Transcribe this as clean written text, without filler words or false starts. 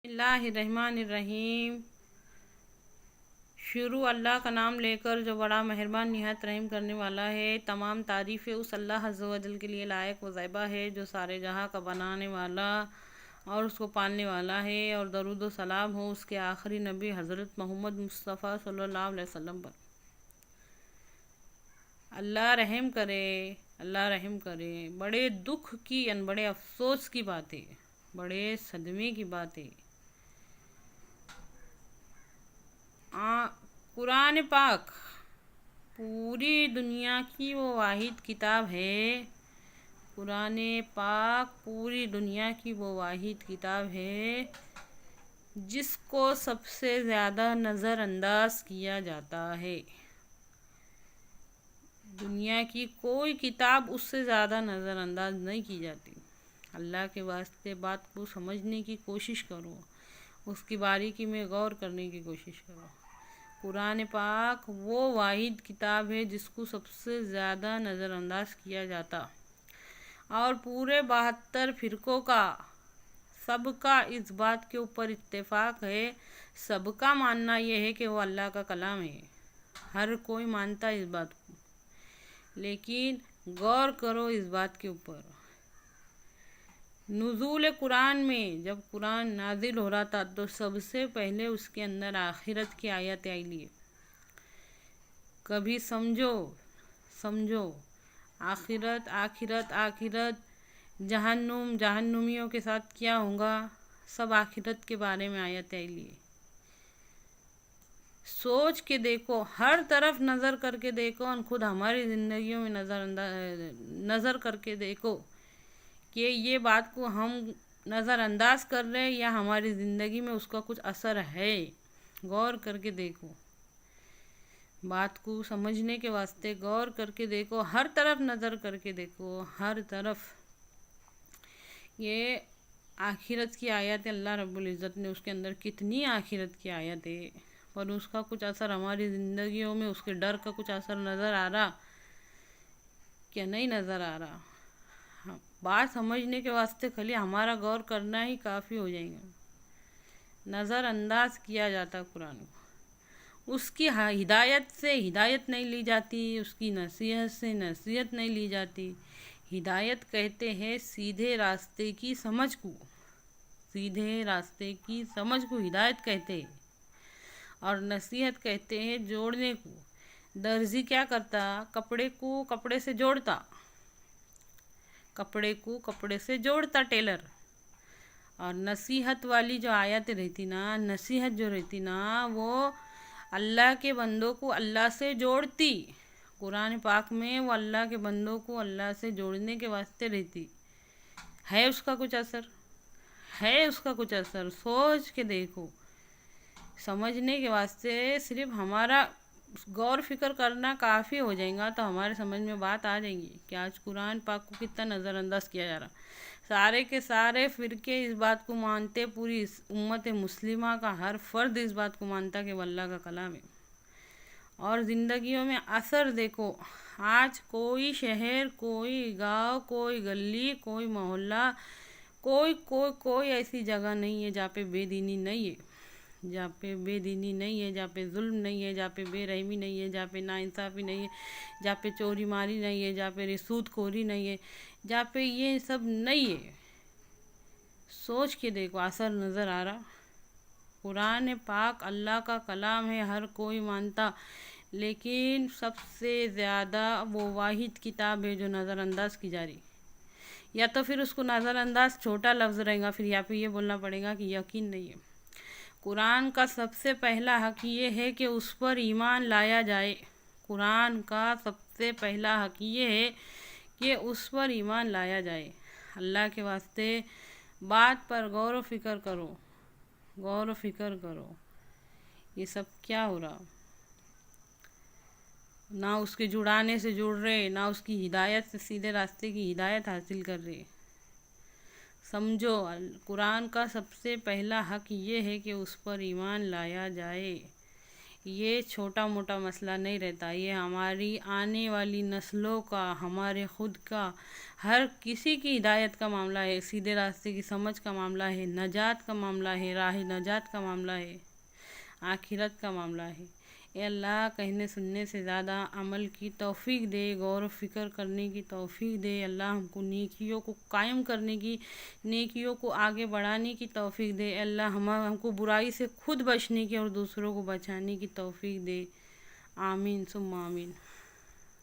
اللہ الرحمن الرحیم۔ شروع اللہ کا نام لے کر جو بڑا مہربان نہایت رحم کرنے والا ہے۔ تمام تعریفیں اس اللہ عز و جل کے لیے لائق و زیبہ ہے جو سارے جہاں کا بنانے والا اور اس کو پالنے والا ہے، اور درود و سلام ہو اس کے آخری نبی حضرت محمد مصطفیٰ صلی اللہ علیہ وسلم پر۔ اللہ رحم کرے، اللہ رحم کرے۔ بڑے دکھ کی یعنی بڑے افسوس کی بات ہے، بڑے صدمے کی بات ہے۔ قرآن پاک پوری دنیا کی وہ واحد کتاب ہے، قرآن پاک پوری دنیا کی وہ واحد کتاب ہے جس کو سب سے زیادہ نظر انداز کیا جاتا ہے۔ دنیا کی کوئی کتاب اس سے زیادہ نظر انداز نہیں کی جاتی۔ اللہ کے واسطے بات کو سمجھنے کی کوشش کرو، اس کی باریکی میں غور کرنے کی کوشش کرو۔ قرآن پاک وہ واحد کتاب ہے جس کو سب سے زیادہ نظر انداز کیا جاتا، اور پورے 72 فرقوں کا سب کا اس بات کے اوپر اتفاق ہے، سب کا ماننا یہ ہے کہ وہ اللہ کا کلام ہے۔ ہر کوئی مانتا ہے اس بات کو، لیکن غور کرو اس بات کے اوپر۔ نزول قرآن میں جب قرآن نازل ہو رہا تھا تو سب سے پہلے اس کے اندر آخرت کی آیت آئی لیے۔ کبھی سمجھو آخرت آخرت آخرت، جہنم جہنمیوں کے ساتھ کیا ہوگا، سب آخرت کے بارے میں آیت آئی لیے۔ سوچ کے دیکھو، ہر طرف نظر کر کے دیکھو، اور خود ہماری زندگیوں میں نظر کر کے دیکھو کہ یہ بات کو ہم نظر انداز کر رہے ہیں یا ہماری زندگی میں اس کا کچھ اثر ہے۔ غور کر کے دیکھو، بات کو سمجھنے کے واسطے غور کر کے دیکھو، ہر طرف نظر کر کے دیکھو، ہر طرف۔ یہ آخرت کی آیت ہے، اللہ رب العزت نے اس کے اندر کتنی آخرت کی آیت ہے، پر اس کا کچھ اثر ہماری زندگیوں میں، اس کے ڈر کا کچھ اثر نظر آ رہا کہ نہیں نظر آ رہا۔ بات سمجھنے کے واسطے خالی ہمارا غور کرنا ہی کافی ہو جائے گا۔ نظر انداز کیا جاتا قرآن کو، اس کی ہدایت سے ہدایت نہیں لی جاتی، اس کی نصیحت سے نصیحت نہیں لی جاتی۔ ہدایت کہتے ہیں سیدھے راستے کی سمجھ کو، سیدھے راستے کی سمجھ کو ہدایت کہتے ہیں، اور نصیحت کہتے ہیں جوڑنے کو۔ درزی کیا کرتا؟ کپڑے کو کپڑے سے جوڑتا، کپڑے کو کپڑے سے جوڑتا ٹیلر۔ اور نصیحت والی جو آیت رہتی نا، نصیحت جو رہتی نا، وہ اللہ کے بندوں کو اللہ سے جوڑتی۔ قرآن پاک میں وہ اللہ کے بندوں کو اللہ سے جوڑنے کے واسطے رہتی۔ ہے اس کا کچھ اثر؟ ہے اس کا کچھ اثر؟ سوچ کے دیکھو۔ سمجھنے کے واسطے صرف ہمارا غور فکر کرنا کافی ہو جائے گا، تو ہمارے سمجھ میں بات آ جائے گی کہ آج قرآن پاک کو کتنا نظر انداز کیا جا رہا۔ سارے کے سارے فرقے اس بات کو مانتے، پوری امت مسلمہ کا ہر فرد اس بات کو مانتا کہ وہ اللہ کا کلام ہے۔ اور زندگیوں میں اثر دیکھو، آج کوئی شہر، کوئی گاؤں، کوئی گلی، کوئی محلہ، کوئی ایسی جگہ نہیں ہے جہاں پہ بے دینی نہیں ہے، جہاں پہ بے دینی نہیں ہے، جہاں پہ ظلم نہیں ہے، جہاں پہ بے رحمی نہیں ہے، جہاں پہ ناانصافی نہیں ہے، جہاں پہ چوری ماری نہیں ہے، جہاں پہ سود خوری نہیں ہے، جہاں پہ یہ سب نہیں ہے۔ سوچ کے دیکھو، اثر نظر آ رہا۔ قرآن پاک اللہ کا کلام ہے، ہر کوئی مانتا، لیکن سب سے زیادہ وہ واحد کتاب ہے جو نظر انداز کی جا رہی۔ یا تو پھر اس کو نظر انداز چھوٹا لفظ رہے گا، پھر یا پھر یہ بولنا پڑے گا کہ یقین نہیں ہے۔ قرآن کا سب سے پہلا حق یہ ہے کہ اس پر ایمان لایا جائے۔ قرآن کا سب سے پہلا حق یہ ہے کہ اس پر ایمان لایا جائے۔ اللہ کے واسطے بات پر غور و فکر کرو، غور و فکر کرو، یہ سب کیا ہو رہا؟ نہ اس کے جڑانے سے جڑ رہے، نہ اس کی ہدایت سے سیدھے راستے کی ہدایت حاصل کر رہے۔ سمجھو، قرآن کا سب سے پہلا حق یہ ہے کہ اس پر ایمان لایا جائے۔ یہ چھوٹا موٹا مسئلہ نہیں رہتا، یہ ہماری آنے والی نسلوں کا، ہمارے خود کا، ہر کسی کی ہدایت کا معاملہ ہے، سیدھے راستے کی سمجھ کا معاملہ ہے، نجات کا معاملہ ہے، راہ نجات کا معاملہ ہے، آخرت کا معاملہ ہے۔ اے اللہ کہنے سننے سے زیادہ عمل کی توفیق دے، غور و فکر کرنے کی توفیق دے، اللہ ہم کو نیکیوں کو قائم کرنے کی، نیکیوں کو آگے بڑھانے کی توفیق دے، اے اللہ ہم کو برائی سے خود بچنے کی اور دوسروں کو بچانے کی توفیق دے، آمین ثم آمین۔